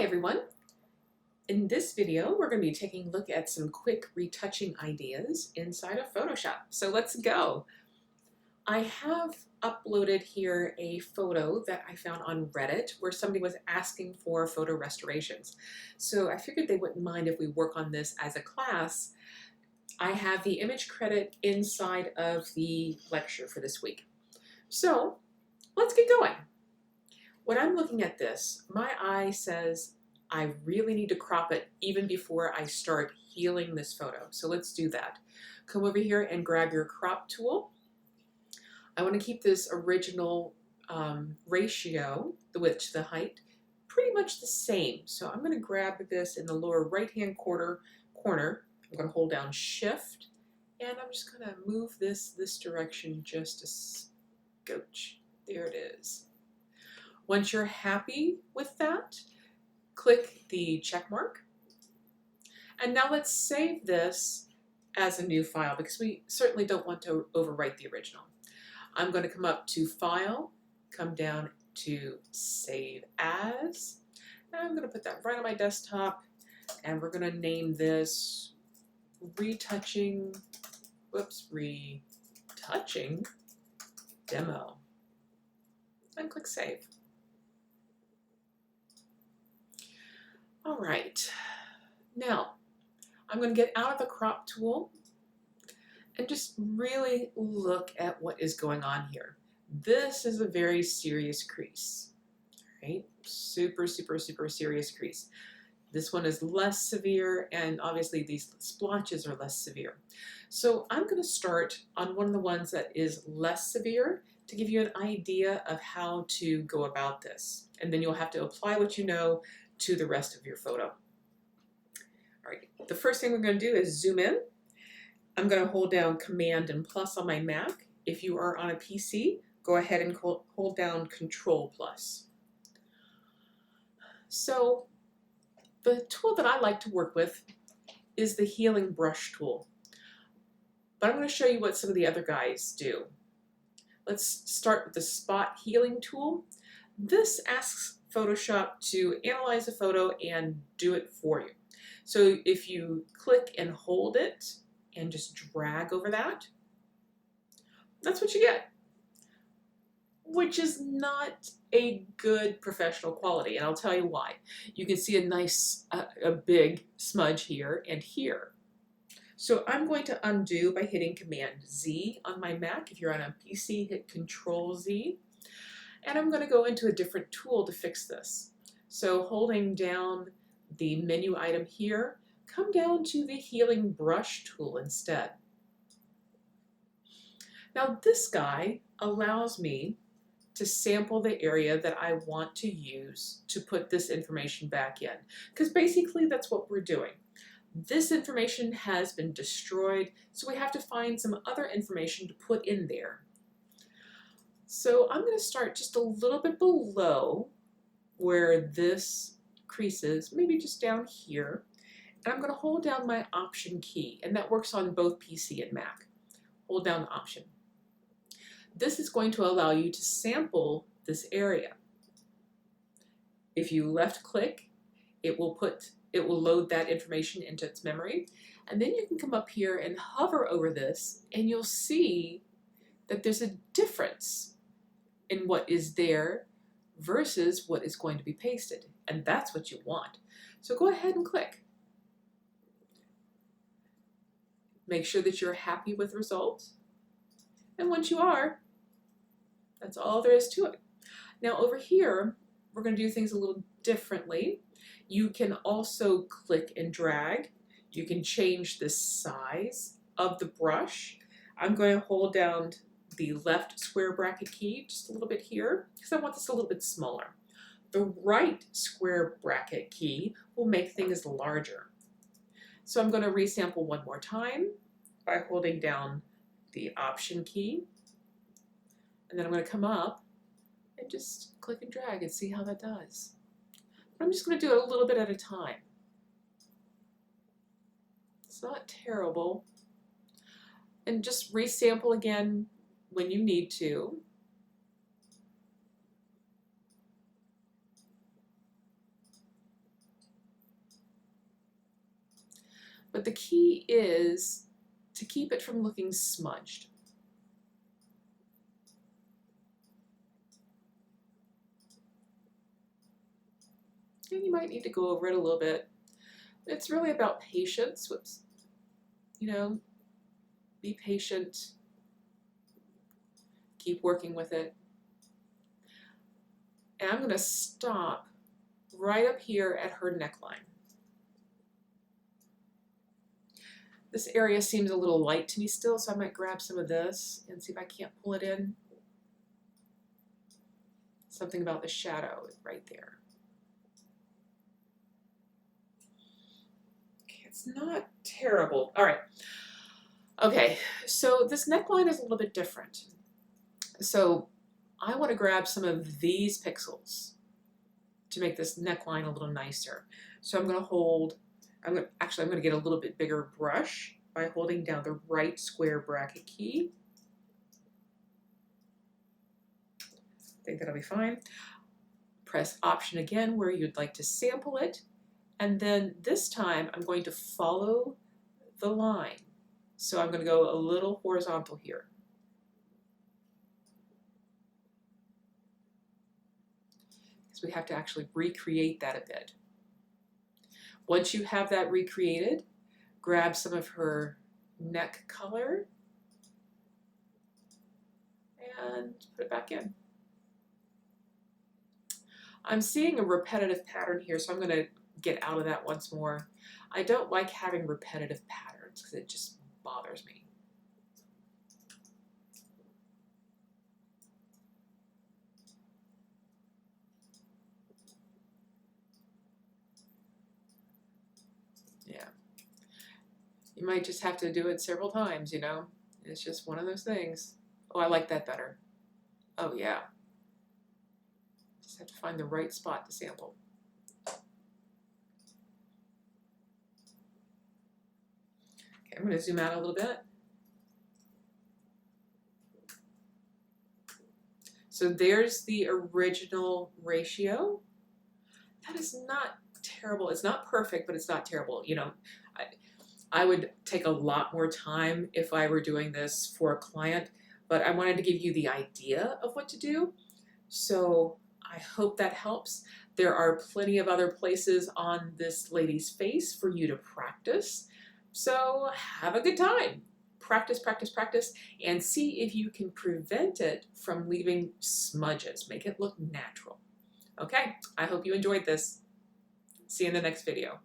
everyone. In this video, we're going to be taking a look at some quick retouching ideas inside of Photoshop. So let's go. I have uploaded here a photo that I found on Reddit where somebody was asking for photo restorations. So I figured they wouldn't mind if we work on this as a class. I have the image credit inside of the lecture for this week. So let's get going. When I'm looking at this, my eye says, I really need to crop it even before I start healing this photo. So let's do that. Come over here and grab your crop tool. I want to keep this original ratio, the width to the height, pretty much the same. So I'm going to grab this in the lower right-hand corner. I'm going to hold down Shift, and I'm just going to move this direction just a scotch. There it is. Once you're happy with that, click the check mark. And now let's save this as a new file because we certainly don't want to overwrite the original. I'm going to come up to File, come down to Save As, and I'm going to put that right on my desktop, and we're going to name this Retouching Demo, and click Save. All right, now I'm going to get out of the crop tool and just really look at what is going on here. This is a very serious crease, right? Super serious crease. This one is less severe, and obviously these splotches are less severe. So I'm going to start on one of the ones that is less severe to give you an idea of how to go about this. And then you'll have to apply what you know to the rest of your photo. All right, the first thing we're going to do is zoom in. I'm going to hold down Command and plus on my Mac. If you are on a PC, go ahead and hold down Control plus. So the tool that I like to work with is the Healing Brush tool. But I'm going to show you what some of the other guys do. Let's start with the Spot Healing tool. This asks Photoshop to analyze a photo and do it for you. So if you click and hold it and just drag over that, that's what you get, which is not a good professional quality, and I'll tell you why. You can see a nice, a big smudge here and here. So I'm going to undo by hitting Command Z on my Mac. If you're on a PC, hit Control Z. And I'm going to go into a different tool to fix this. So holding down the menu item here, come down to the Healing Brush tool instead. Now this guy allows me to sample the area that I want to use to put this information back in. Because basically that's what we're doing. This information has been destroyed, so we have to find some other information to put in there. So I'm going to start just a little bit below where this crease is, maybe just down here. And I'm going to hold down my Option key, and that works on both PC and Mac. Hold down the Option. This is going to allow you to sample this area. If you left click, it will load that information into its memory. And then you can come up here and hover over this, and you'll see that there's a difference in what is there versus what is going to be pasted. And that's what you want. So go ahead and click. Make sure that you're happy with the results. And once you are, that's all there is to it. Now over here, we're going to do things a little differently. You can also click and drag. You can change the size of the brush. I'm going to hold down the left square bracket key just a little bit here because I want this a little bit smaller. The right square bracket key will make things larger. So I'm going to resample one more time by holding down the Option key, and then I'm going to come up and just click and drag and see how that does. I'm just going to do it a little bit at a time. It's not terrible. And just resample again when you need to. But the key is to keep it from looking smudged. And you might need to go over it a little bit. It's really about patience. Whoops. You know, be patient. Keep working with it. And I'm going to stop right up here at her neckline. This area seems a little light to me still, so I might grab some of this and see if I can't pull it in. Something about the shadow right there. Okay, it's not terrible. All right. Okay, so this neckline is a little bit different. So I want to grab some of these pixels to make this neckline a little nicer. So I'm going to hold, I'm going to get a little bit bigger brush by holding down the right square bracket key. I think that'll be fine. Press Option again where you'd like to sample it. And then this time I'm going to follow the line. So I'm going to go a little horizontal here. Because we have to actually recreate that a bit. Once you have that recreated, grab some of her neck color and put it back in. I'm seeing a repetitive pattern here, so I'm going to get out of that once more. I don't like having repetitive patterns because it just bothers me. Yeah. You might just have to do it several times, you know? It's just one of those things. Oh, I like that better. Oh, yeah. Just have to find the right spot to sample. Okay, I'm going to zoom out a little bit. So there's the original ratio. That is not terrible. It's not perfect, but it's not terrible. You know, I would take a lot more time if I were doing this for a client, but I wanted to give you the idea of what to do. So I hope that helps. There are plenty of other places on this lady's face for you to practice. So have a good time. Practice, practice, practice, and see if you can prevent it from leaving smudges. Make it look natural. Okay, I hope you enjoyed this. See you in the next video.